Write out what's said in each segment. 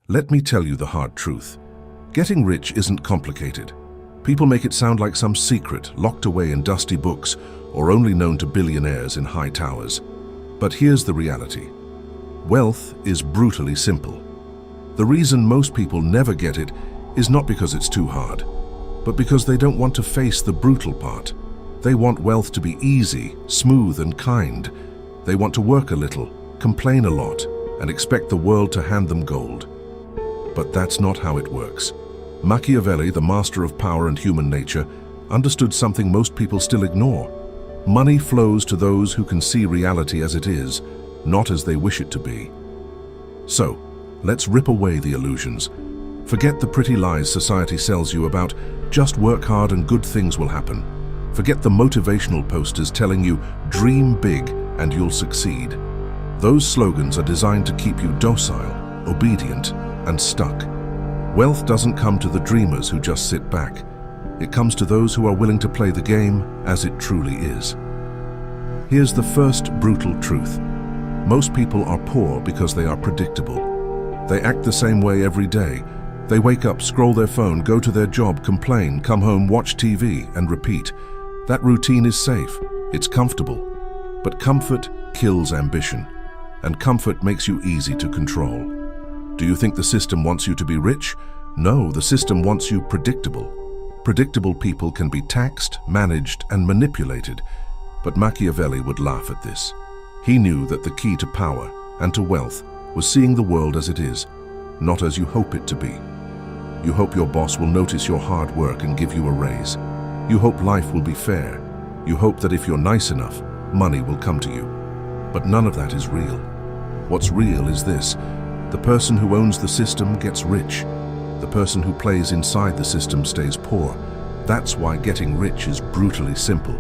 Let me tell you the hard truth. Getting rich isn't complicated. People make it sound like some secret locked away in dusty books or only known to billionaires in high towers. But here's the reality. Wealth is brutally simple. The reason most people never get it is not because it's too hard, but because they don't want to face the brutal part. They want wealth to be easy, smooth, and kind. They want to work a little, complain a lot, and expect the world to hand them gold. But that's not how it works. Machiavelli, the master of power and human nature, understood something most people still ignore. Money flows to those who can see reality as it is, not as they wish it to be. So, let's rip away the illusions. Forget the pretty lies society sells you about just work hard and good things will happen. Forget the motivational posters telling you dream big and you'll succeed. Those slogans are designed to keep you docile, obedient, and stuck. Wealth doesn't come to the dreamers who just sit back. It comes to those who are willing to play the game as it truly is. Here's the first brutal truth. Most people are poor because they are predictable. They act the same way every day. They wake up, scroll their phone, go to their job, complain, come home, watch TV, and repeat. That routine is safe. It's comfortable. But comfort kills ambition, and comfort makes you easy to control. Do you think the system wants you to be rich? No, the system wants you predictable. Predictable people can be taxed, managed, and manipulated. But Machiavelli would laugh at this. He knew that the key to power and to wealth was seeing the world as it is, not as you hope it to be. You hope your boss will notice your hard work and give you a raise. You hope life will be fair. You hope that if you're nice enough, money will come to you. But none of that is real. What's real is this. The person who owns the system gets rich. The person who plays inside the system stays poor. That's why getting rich is brutally simple.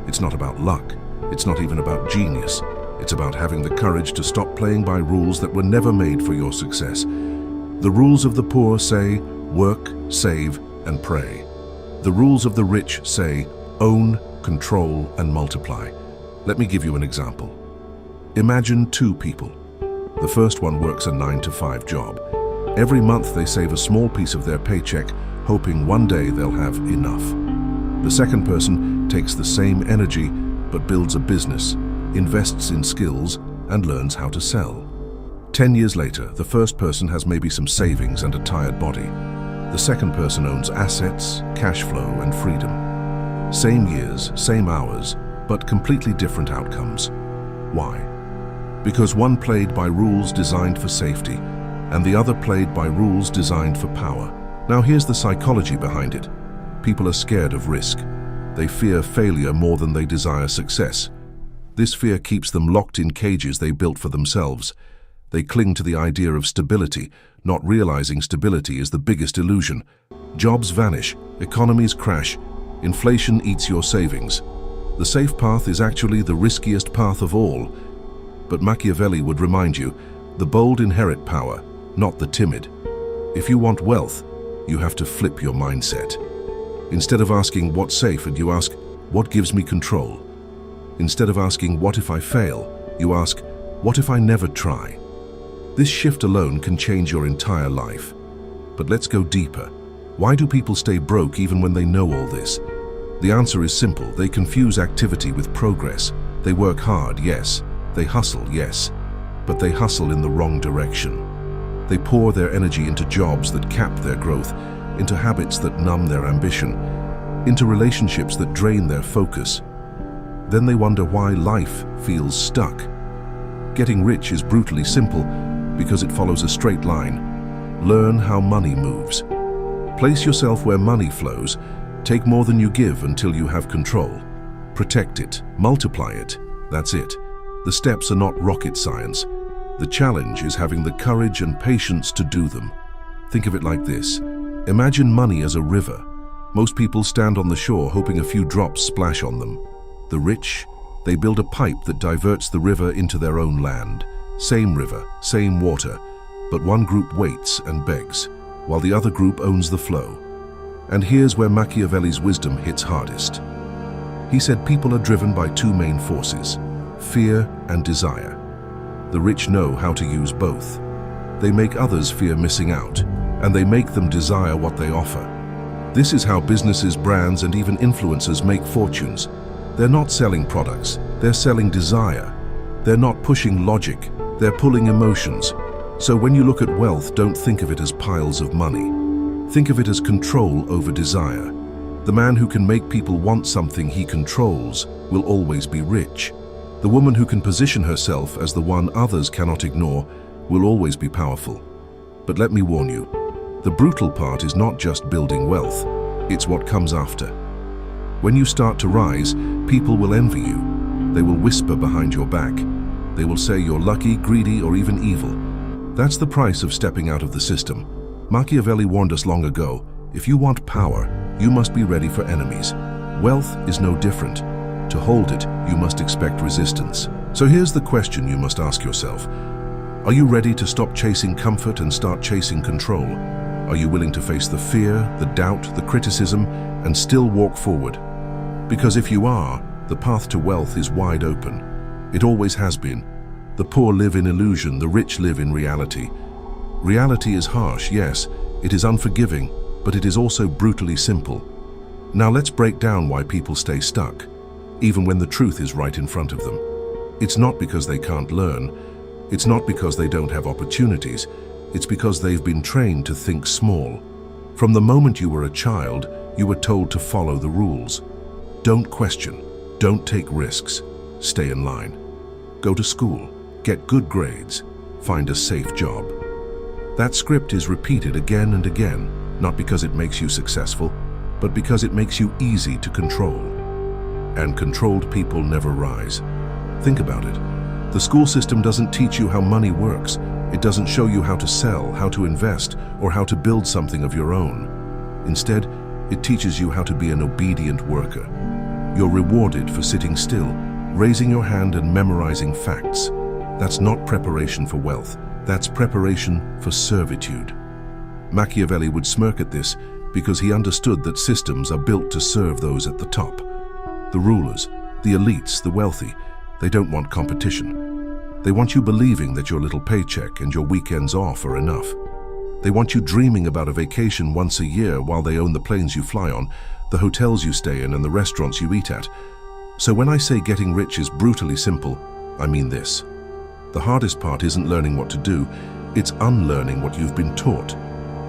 It's not about luck. It's not even about genius. It's about having the courage to stop playing by rules that were never made for your success. The rules of the poor say, work, save, and pray. The rules of the rich say, own, control, and multiply. Let me give you an example. Imagine two people. The first one works a 9-to-5 job. Every month they save a small piece of their paycheck, hoping one day they'll have enough. The second person takes the same energy, but builds a business, invests in skills, and learns how to sell. 10 years later, the first person has maybe some savings and a tired body. The second person owns assets, cash flow, and freedom. Same years, same hours, but completely different outcomes. Why? Because one played by rules designed for safety, and the other played by rules designed for power. Now here's the psychology behind it. People are scared of risk. They fear failure more than they desire success. This fear keeps them locked in cages they built for themselves. They cling to the idea of stability, not realizing stability is the biggest illusion. Jobs vanish, economies crash, inflation eats your savings. The safe path is actually the riskiest path of all. But Machiavelli would remind you, the bold inherit power, not the timid. If you want wealth, you have to flip your mindset. Instead of asking what's safe, and you ask, what gives me control? Instead of asking what if I fail, you ask, what if I never try? This shift alone can change your entire life. But let's go deeper. Why do people stay broke even when they know all this? The answer is simple. They confuse activity with progress. They work hard, yes. They hustle, yes. But they hustle in the wrong direction. They pour their energy into jobs that cap their growth, into habits that numb their ambition, into relationships that drain their focus. Then they wonder why life feels stuck. Getting rich is brutally simple because it follows a straight line. Learn how money moves. Place yourself where money flows. Take more than you give until you have control. Protect it, multiply it. That's it. The steps are not rocket science. The challenge is having the courage and patience to do them. Think of it like this. Imagine money as a river. Most people stand on the shore hoping a few drops splash on them. The rich, they build a pipe that diverts the river into their own land. Same river, same water, but one group waits and begs, while the other group owns the flow. And here's where Machiavelli's wisdom hits hardest. He said people are driven by two main forces, fear and desire. The rich know how to use both. they make others fear missing out, and they make them desire what they offer. This is how businesses, brands, and even influencers make fortunes. They're not selling products, they're selling desire. They're not pushing logic, they're pulling emotions. So when you look at wealth, don't think of it as piles of money. Think of it as control over desire. The man who can make people want something he controls will always be rich. The woman who can position herself as the one others cannot ignore will always be powerful. But let me warn you, the brutal part is not just building wealth, it's what comes after. When you start to rise, people will envy you. They will whisper behind your back. They will say you're lucky, greedy, or even evil. That's the price of stepping out of the system. Machiavelli warned us long ago, if you want power, you must be ready for enemies. Wealth is no different. To hold it, you must expect resistance. So here's the question you must ask yourself. Are you ready to stop chasing comfort and start chasing control? Are you willing to face the fear, the doubt, the criticism, and still walk forward? Because if you are, the path to wealth is wide open. It always has been. The poor live in illusion, the rich live in reality. Reality is harsh, yes, it is unforgiving, but it is also brutally simple. Now let's break down why people stay stuck, even when the truth is right in front of them. It's not because they can't learn. It's not because they don't have opportunities. It's because they've been trained to think small. From the moment you were a child, you were told to follow the rules. Don't question. Don't take risks. Stay in line. Go to school. Get good grades. Find a safe job. That script is repeated again and again, not because it makes you successful, but because it makes you easy to control. And controlled people never rise. Think about it. The school system doesn't teach you how money works. It doesn't show you how to sell, how to invest, or how to build something of your own. Instead, it teaches you how to be an obedient worker. You're rewarded for sitting still, raising your hand and memorizing facts. That's not preparation for wealth. That's preparation for servitude. Machiavelli would smirk at this because he understood that systems are built to serve those at the top. The rulers, the elites, the wealthy, they don't want competition. They want you believing that your little paycheck and your weekends off are enough. They want you dreaming about a vacation once a year while they own the planes you fly on, the hotels you stay in, and the restaurants you eat at. So when I say getting rich is brutally simple, I mean this. The hardest part isn't learning what to do, it's unlearning what you've been taught.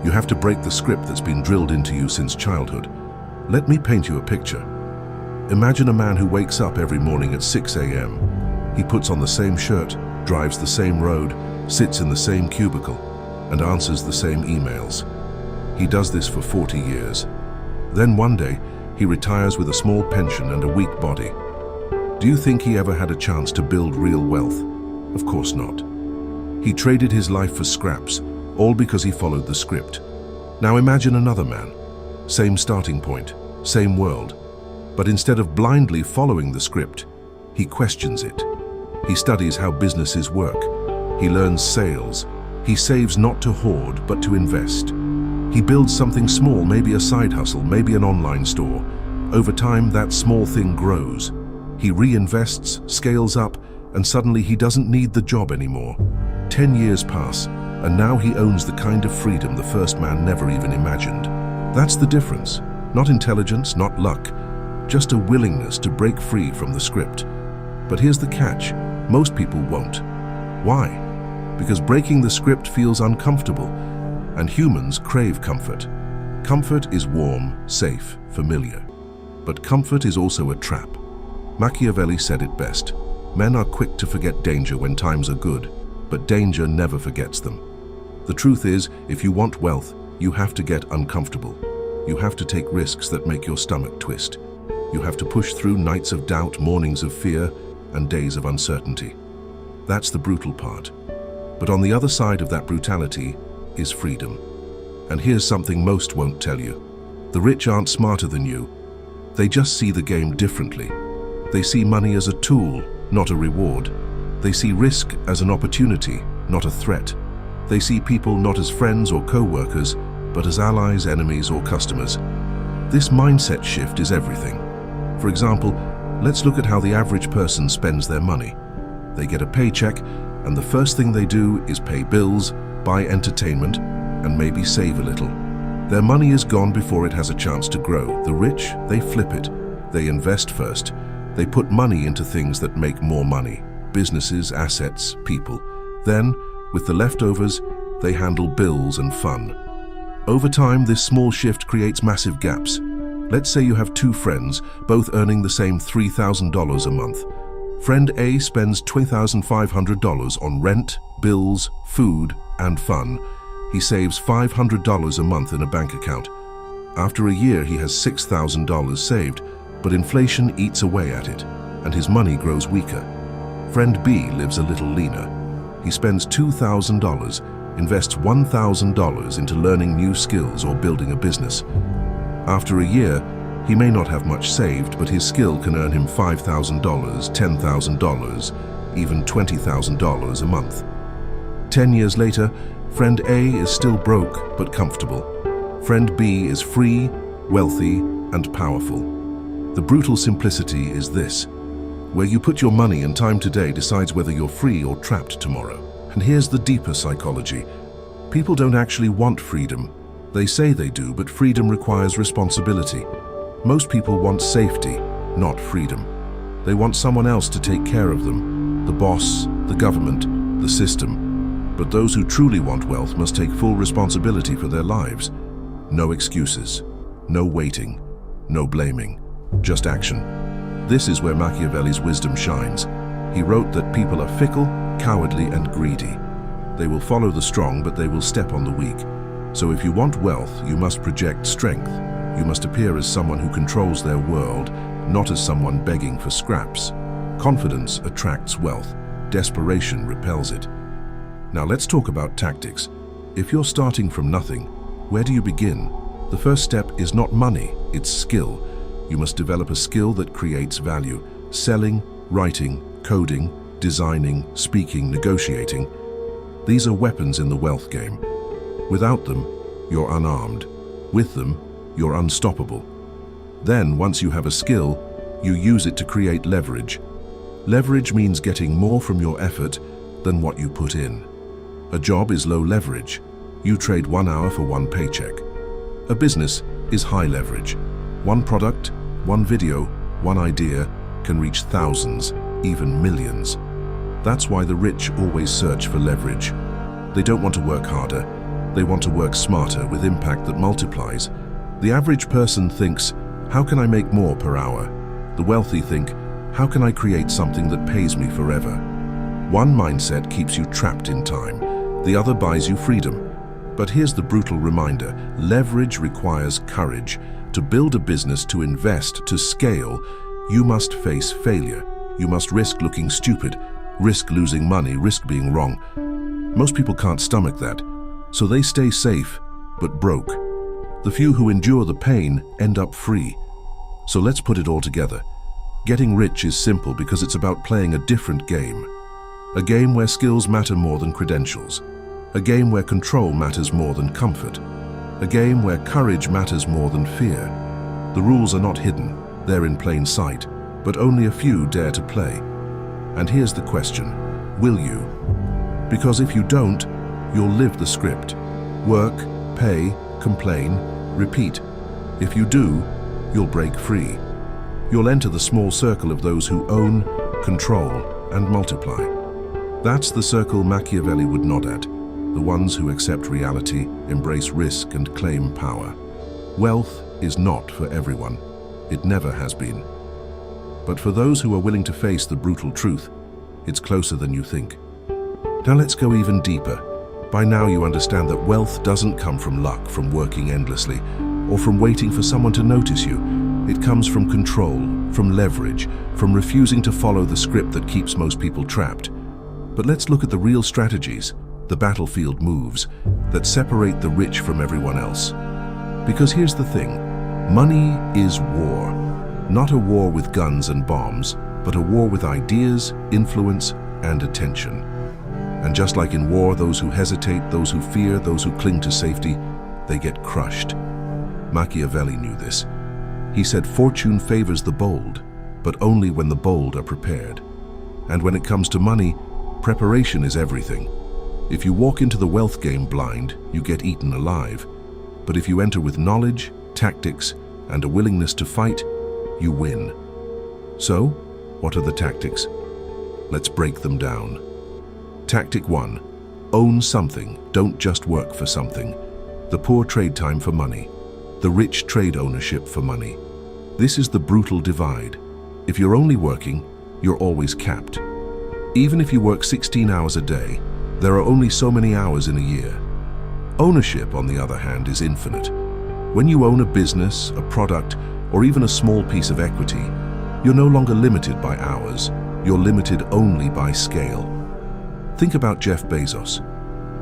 You have to break the script that's been drilled into you since childhood. Let me paint you a picture. Imagine a man who wakes up every morning at 6 a.m. He puts on the same shirt, drives the same road, sits in the same cubicle, and answers the same emails. He does this for 40 years. Then one day, he retires with a small pension and a weak body. Do you think he ever had a chance to build real wealth? Of course not. He traded his life for scraps, all because he followed the script. Now imagine another man. Same starting point, same world. But instead of blindly following the script, he questions it. He studies how businesses work. He learns sales. He saves not to hoard, but to invest. He builds something small, maybe a side hustle, maybe an online store. Over time, that small thing grows. He reinvests, scales up, and suddenly he doesn't need the job anymore. 10 years pass, and now he owns the kind of freedom the first man never even imagined. That's the difference. Not intelligence, not luck, just a willingness to break free from the script. But here's the catch. Most people won't. Why? Because breaking the script feels uncomfortable, and humans crave comfort. Comfort is warm, safe, familiar. But comfort is also a trap. Machiavelli said it best. Men are quick to forget danger when times are good, but danger never forgets them. The truth is, if you want wealth, you have to get uncomfortable. You have to take risks that make your stomach twist. You have to push through nights of doubt, mornings of fear, and days of uncertainty. That's the brutal part. But on the other side of that brutality is freedom. And here's something most won't tell you. The rich aren't smarter than you. They just see the game differently. They see money as a tool, not a reward. They see risk as an opportunity, not a threat. They see people not as friends or co-workers, but as allies, enemies, or customers. This mindset shift is everything. For example, let's look at how the average person spends their money. They get a paycheck, and the first thing they do is pay bills, buy entertainment, and maybe save a little. Their money is gone before it has a chance to grow. The rich, they flip it. They invest first. They put money into things that make more money. Businesses, assets, people. Then, with the leftovers, they handle bills and fun. Over time, this small shift creates massive gaps. Let's say you have two friends, both earning the same $3,000 a month. Friend A spends $2,500 on rent, bills, food, and fun. He saves $500 a month in a bank account. After a year, he has $6,000 saved, but inflation eats away at it, and his money grows weaker. Friend B lives a little leaner. He spends $2,000, invests $1,000 into learning new skills or building a business. After a year, he may not have much saved, but his skill can earn him $5,000, $10,000, even $20,000 a month. 10 years later, Friend A is still broke but comfortable. Friend B is free, wealthy, and powerful. The brutal simplicity is this: where you put your money and time today decides whether you're free or trapped tomorrow. And here's the deeper psychology. People don't actually want freedom. They say they do, but freedom requires responsibility. Most people want safety, not freedom. They want someone else to take care of them, the boss, the government, the system. But those who truly want wealth must take full responsibility for their lives. No excuses, no waiting, no blaming, just action. This is where Machiavelli's wisdom shines. He wrote that people are fickle, cowardly, and greedy. They will follow the strong, but they will step on the weak. So if you want wealth, you must project strength. You must appear as someone who controls their world, not as someone begging for scraps. Confidence attracts wealth. Desperation repels it. Now let's talk about tactics. If you're starting from nothing, where do you begin? The first step is not money, it's skill. You must develop a skill that creates value. Selling, writing, coding, designing, speaking, negotiating. These are weapons in the wealth game. Without them, you're unarmed. With them, you're unstoppable. Then, once you have a skill, you use it to create leverage. Leverage means getting more from your effort than what you put in. A job is low leverage. You trade 1 hour for 1 paycheck. A business is high leverage. One product, one video, one idea can reach thousands, even millions. That's why the rich always search for leverage. They don't want to work harder. They want to work smarter with impact that multiplies. The average person thinks, how can I make more per hour? The wealthy think, how can I create something that pays me forever? One mindset keeps you trapped in time. The other buys you freedom. But here's the brutal reminder: leverage requires courage. To build a business, to invest, to scale, you must face failure. You must risk looking stupid, risk losing money, risk being wrong. Most people can't stomach that, so they stay safe, but broke. The few who endure the pain end up free. So let's put it all together. Getting rich is simple because it's about playing a different game. A game where skills matter more than credentials. A game where control matters more than comfort. A game where courage matters more than fear. The rules are not hidden, they're in plain sight, but only a few dare to play. And here's the question: will you? Because if you don't, you'll live the script. Work, pay, complain, repeat. If you do, you'll break free. You'll enter the small circle of those who own, control, and multiply. That's the circle Machiavelli would nod at. The ones who accept reality, embrace risk, and claim power. Wealth is not for everyone. It never has been. But for those who are willing to face the brutal truth, it's closer than you think. Now let's go even deeper. By now you understand that wealth doesn't come from luck, from working endlessly, or from waiting for someone to notice you. It comes from control, from leverage, from refusing to follow the script that keeps most people trapped. But let's look at the real strategies, the battlefield moves, that separate the rich from everyone else. Because here's the thing: money is war. Not a war with guns and bombs, but a war with ideas, influence, and attention. And just like in war, those who hesitate, those who fear, those who cling to safety, they get crushed. Machiavelli knew this. He said fortune favors the bold, but only when the bold are prepared. And when it comes to money, preparation is everything. If you walk into the wealth game blind, you get eaten alive. But if you enter with knowledge, tactics, and a willingness to fight, you win. So, what are the tactics? Let's break them down. Tactic 1. Own something, don't just work for something. The poor trade time for money. The rich trade ownership for money. This is the brutal divide. If you're only working, you're always capped. Even if you work 16 hours a day, there are only so many hours in a year. Ownership, on the other hand, is infinite. When you own a business, a product, or even a small piece of equity, you're no longer limited by hours. You're limited only by scale. Think about Jeff Bezos.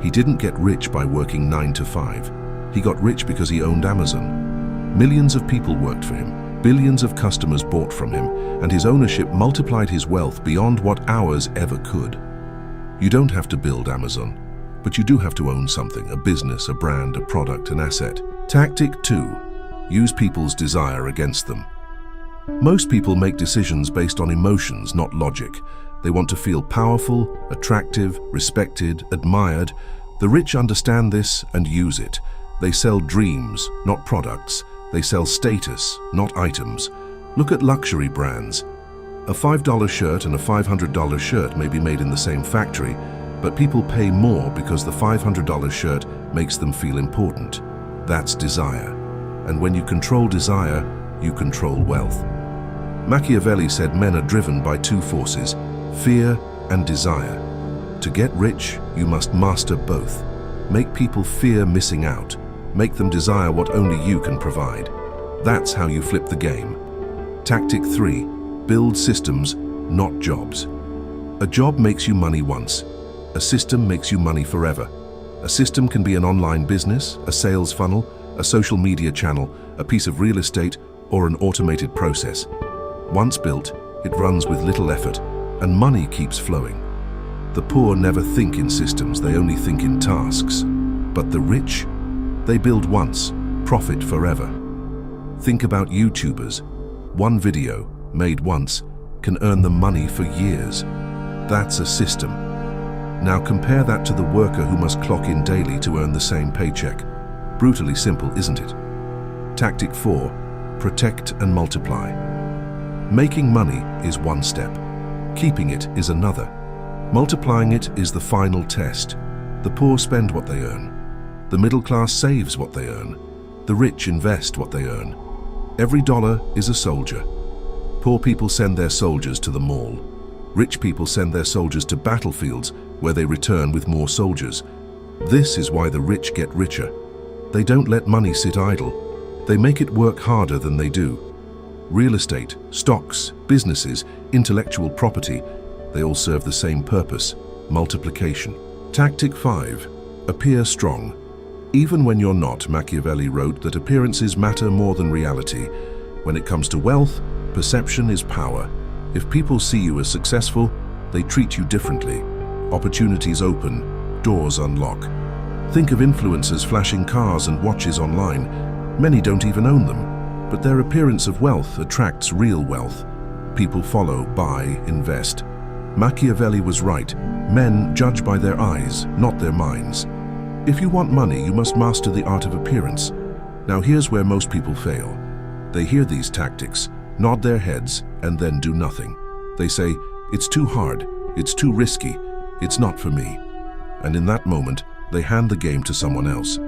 He didn't get rich by working 9 to 5. He got rich because he owned Amazon. Millions of people worked for him. Billions of customers bought from him, and his ownership multiplied his wealth beyond what hours ever could. You don't have to build Amazon, but you do have to own something, a business, a brand, a product, an asset. Tactic 2. Use people's desire against them. Most people make decisions based on emotions, not logic. They want to feel powerful, attractive, respected, admired. The rich understand this and use it. They sell dreams, not products. They sell status, not items. Look at luxury brands. A $5 shirt and a $500 shirt may be made in the same factory, but people pay more because the $500 shirt makes them feel important. That's desire. And when you control desire, you control wealth. Machiavelli said men are driven by two forces, fear and desire. To get rich, you must master both. Make people fear missing out. Make them desire what only you can provide. That's how you flip the game. Tactic 3. Build systems, not jobs. A job makes you money once. A system makes you money forever. A system can be an online business, a sales funnel, a social media channel, a piece of real estate, or an automated process. Once built, it runs with little effort, and money keeps flowing. The poor never think in systems, they only think in tasks. But the rich? They build once, profit forever. Think about YouTubers. One video, made once, can earn them money for years. That's a system. Now compare that to the worker who must clock in daily to earn the same paycheck. Brutally simple, isn't it? Tactic 4. Protect and multiply. Making money is one step. Keeping it is another. Multiplying it is the final test. The poor spend what they earn. The middle class saves what they earn. The rich invest what they earn. Every dollar is a soldier. Poor people send their soldiers to the mall. Rich people send their soldiers to battlefields where they return with more soldiers. This is why the rich get richer. They don't let money sit idle. They make it work harder than they do. Real estate, stocks, businesses, intellectual property, they all serve the same purpose, multiplication. Tactic 5. Appear strong. Even when you're not, Machiavelli wrote that appearances matter more than reality. When it comes to wealth, perception is power. If people see you as successful, they treat you differently. Opportunities open, doors unlock. Think of influencers flashing cars and watches online. Many don't even own them, but their appearance of wealth attracts real wealth. People follow, buy, invest. Machiavelli was right. Men judge by their eyes, not their minds. If you want money, you must master the art of appearance. Now here's where most people fail. They hear these tactics, nod their heads, and then do nothing. They say, "It's too hard, it's too risky, it's not for me." And in that moment, they hand the game to someone else.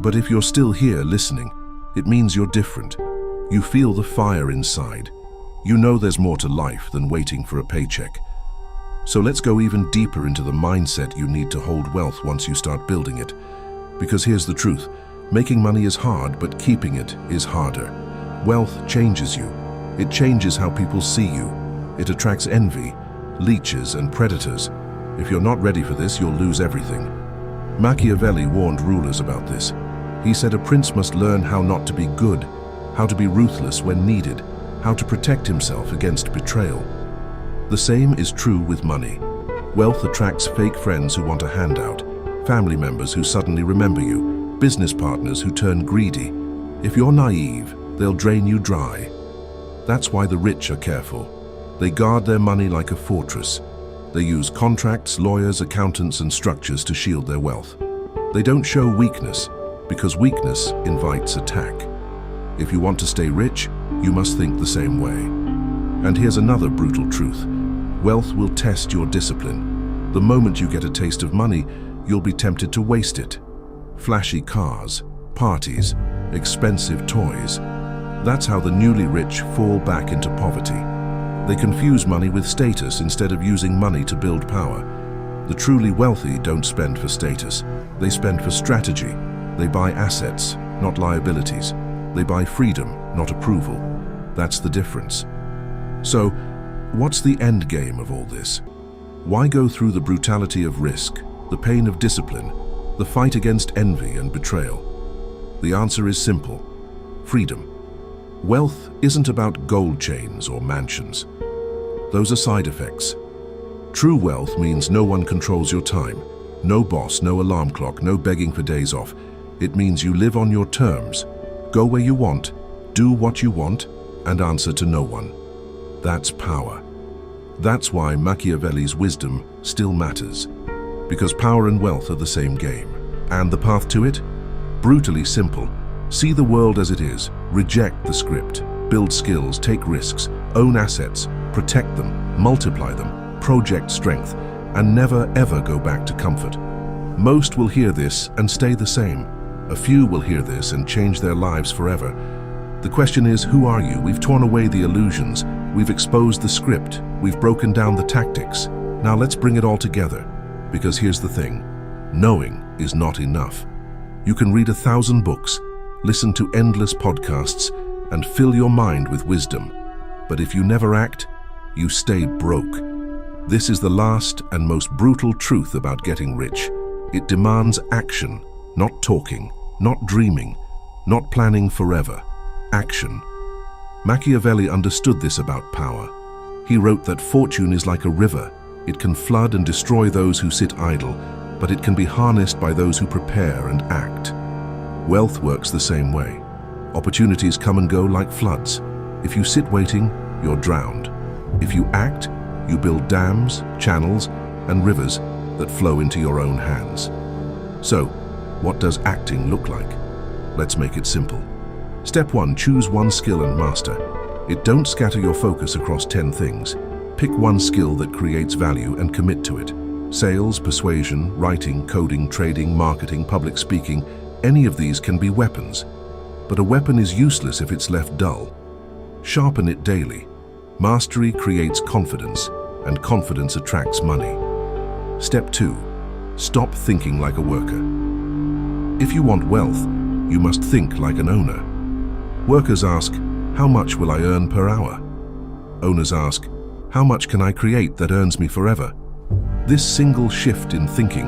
But if you're still here listening, it means you're different. You feel the fire inside. You know there's more to life than waiting for a paycheck. So let's go even deeper into the mindset you need to hold wealth once you start building it. Because here's the truth. Making money is hard, but keeping it is harder. Wealth changes you. It changes how people see you. It attracts envy, leeches, and predators. If you're not ready for this, you'll lose everything. Machiavelli warned rulers about this. He said a prince must learn how not to be good, how to be ruthless when needed, how to protect himself against betrayal. The same is true with money. Wealth attracts fake friends who want a handout, family members who suddenly remember you, business partners who turn greedy. If you're naive, they'll drain you dry. That's why the rich are careful. They guard their money like a fortress. They use contracts, lawyers, accountants, and structures to shield their wealth. They don't show weakness, because weakness invites attack. If you want to stay rich, you must think the same way. And here's another brutal truth. Wealth will test your discipline. The moment you get a taste of money, you'll be tempted to waste it. Flashy cars, parties, expensive toys. That's how the newly rich fall back into poverty. They confuse money with status instead of using money to build power. The truly wealthy don't spend for status. They spend for strategy. They buy assets, not liabilities. They buy freedom, not approval. That's the difference. So, what's the end game of all this? Why go through the brutality of risk, the pain of discipline, the fight against envy and betrayal? The answer is simple: freedom. Wealth isn't about gold chains or mansions. Those are side effects. True wealth means no one controls your time. No boss, no alarm clock, no begging for days off. It means you live on your terms, go where you want, do what you want, and answer to no one. That's power. That's why Machiavelli's wisdom still matters. Because power and wealth are the same game. And the path to it? Brutally simple. See the world as it is, reject the script, build skills, take risks, own assets, protect them, multiply them, project strength, and never ever go back to comfort. Most will hear this and stay the same. A few will hear this and change their lives forever. The question is, who are you? We've torn away the illusions, we've exposed the script, we've broken down the tactics. Now let's bring it all together. Because here's the thing, knowing is not enough. You can read 1,000 books, listen to endless podcasts, and fill your mind with wisdom. But if you never act, you stay broke. This is the last and most brutal truth about getting rich. It demands action, not talking, not dreaming, not planning forever. Action. Machiavelli understood this about power. He wrote that fortune is like a river. It can flood and destroy those who sit idle, but it can be harnessed by those who prepare and act. Wealth works the same way. Opportunities come and go like floods. If you sit waiting, you're drowned. If you act, you build dams, channels, and rivers that flow into your own hands. So, what does acting look like? Let's make it simple. Step 1, choose one skill and master it. Don't scatter your focus across 10 things. Pick one skill that creates value and commit to it. Sales, persuasion, writing, coding, trading, marketing, public speaking, any of these can be weapons. But a weapon is useless if it's left dull. Sharpen it daily. Mastery creates confidence, and confidence attracts money. Step 2, stop thinking like a worker. If you want wealth, you must think like an owner. Workers ask, how much will I earn per hour? Owners ask, how much can I create that earns me forever? This single shift in thinking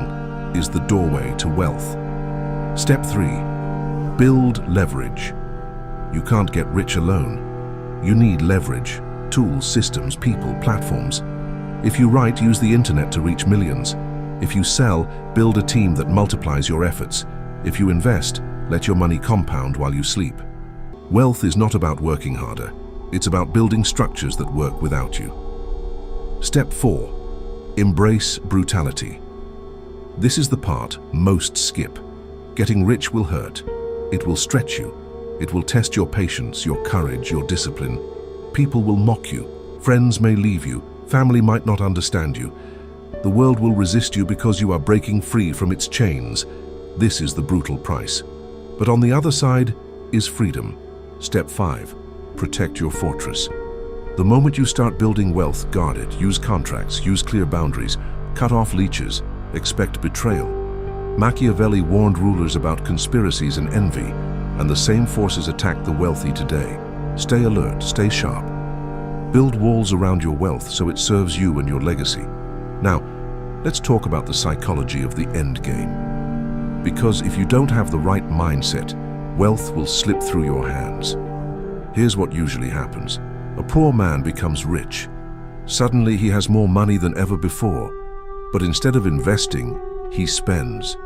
is the doorway to wealth. Step 3, build leverage. You can't get rich alone. You need leverage, tools, systems, people, platforms. If you write, use the internet to reach millions. If you sell, build a team that multiplies your efforts. If you invest, let your money compound while you sleep. Wealth is not about working harder. It's about building structures that work without you. Step 4, embrace brutality. This is the part most skip. Getting rich will hurt. It will stretch you. It will test your patience, your courage, your discipline. People will mock you. Friends may leave you. Family might not understand you. The world will resist you because you are breaking free from its chains. This is the brutal price. But on the other side is freedom. Step 5, protect your fortress. The moment you start building wealth, guard it. Use contracts, use clear boundaries, cut off leeches, expect betrayal. Machiavelli warned rulers about conspiracies and envy, and the same forces attack the wealthy today. Stay alert, stay sharp. Build walls around your wealth so it serves you and your legacy. Now, let's talk about the psychology of the end game. Because if you don't have the right mindset, wealth will slip through your hands. Here's what usually happens. A poor man becomes rich. Suddenly he has more money than ever before. But instead of investing, he spends.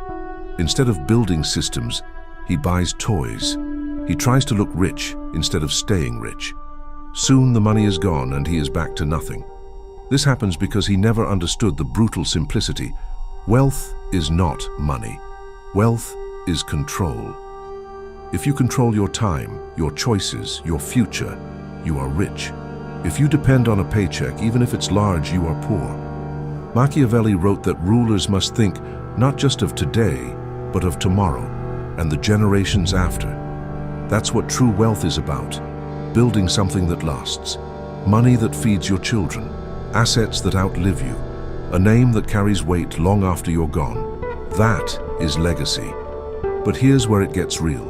Instead of building systems, he buys toys. He tries to look rich instead of staying rich. Soon the money is gone and he is back to nothing. This happens because he never understood the brutal simplicity. Wealth is not money. Wealth is control. If you control your time, your choices, your future, you are rich. If you depend on a paycheck, even if it's large, you are poor. Machiavelli wrote that rulers must think not just of today, but of tomorrow and the generations after. That's what true wealth is about, building something that lasts, money that feeds your children, assets that outlive you, a name that carries weight long after you're gone. That is legacy. But here's where it gets real.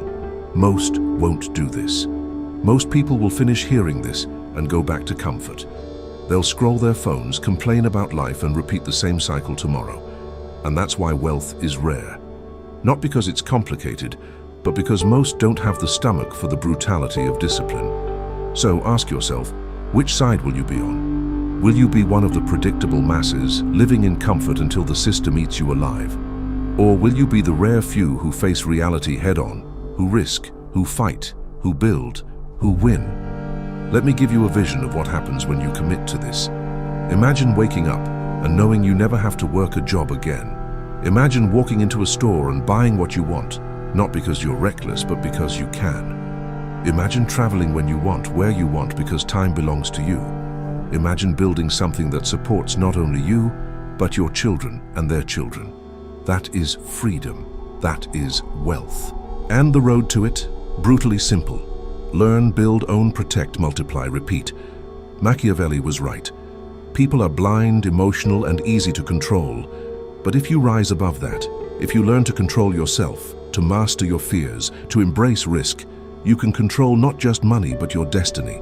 Most won't do this. Most people will finish hearing this and go back to comfort. They'll scroll their phones, complain about life, and repeat the same cycle tomorrow. And that's why wealth is rare. Not because it's complicated, but because most don't have the stomach for the brutality of discipline. So ask yourself, which side will you be on? Will you be one of the predictable masses, living in comfort until the system eats you alive? Or will you be the rare few who face reality head-on, who risk, who fight, who build, who win? Let me give you a vision of what happens when you commit to this. Imagine waking up and knowing you never have to work a job again. Imagine walking into a store and buying what you want, not because you're reckless, but because you can. Imagine traveling when you want, where you want, because time belongs to you. Imagine building something that supports not only you, but your children and their children. That is freedom. That is wealth. And the road to it? Brutally simple. Learn, build, own, protect, multiply, repeat. Machiavelli was right. People are blind, emotional, and easy to control. But if you rise above that, if you learn to control yourself, to master your fears, to embrace risk, you can control not just money, but your destiny.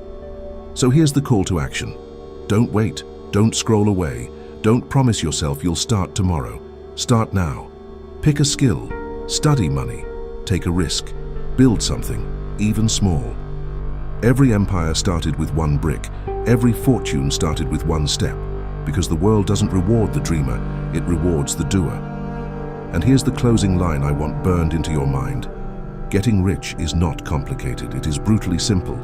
So here's the call to action. Don't wait. Don't scroll away. Don't promise yourself you'll start tomorrow. Start now. Pick a skill. Study money. Take a risk. Build something, even small. Every empire started with one brick. Every fortune started with one step. Because the world doesn't reward the dreamer, it rewards the doer. And here's the closing line I want burned into your mind. Getting rich is not complicated. It is brutally simple.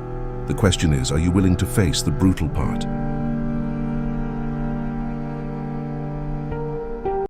The question is, are you willing to face the brutal part?